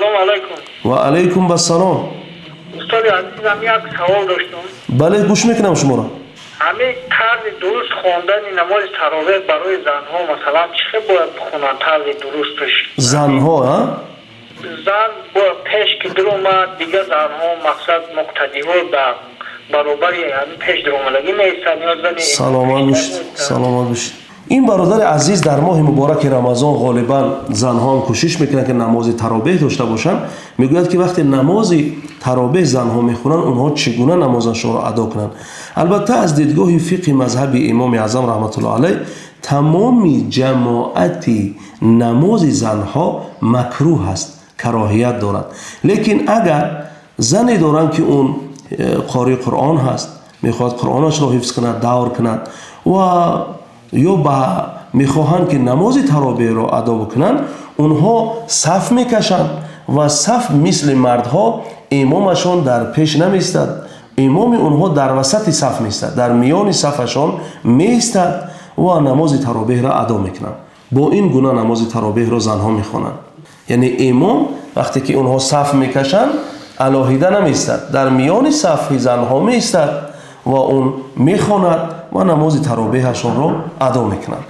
سلام علیکم. و علیکم السلام. استاد عزیزم یک سوال داشتم. بله گوش میکنم شما را. همه طرز درست خواندن نماز تراویح برای زنها مثلا چه باید بخونن طرز درستش؟ زنها ها؟ زن با پیش که در اومد دیگه زنها مقصد مقتدی ها در برابر یعنی پیش در اومدگی نیستن یا زن سلامت باشید. سلامت باشید. این برادر عزیز در ماه مبارک رمضان غالبا زنها هم کوشش میکنن که نماز تراویح داشته باشن. میگوید که وقتی نماز تراویح زنها میخونن اونها چگونه نمازشون را ادا کنن. البته از دیدگاه فقه مذهب امام اعظم رحمت الله علیه تمام جماعتی نماز زنها مکروه است، کراهیت دارد. لیکن اگر زنی دارن که اون قاری قرآن هست، میخواد قرآنش را حفظ کند، دور کند و یا میخواهند که نماز تراویح را ادا بکنند، اونها صف میکشند و صف مثل مردها امامشان در پیش نمیستد، امام اونها در وسط صف میستد، در میان صفشان میستد و نماز تراویح را ادا میکنند. با این گونه نماز تراویح را زنها میخوانند. یعنی امام وقتی که اونها صف میکشند علاهیده نمیستد، در میان صف زنها میستد و اون میخواند و نماز تراویحشان را ادا میکنند.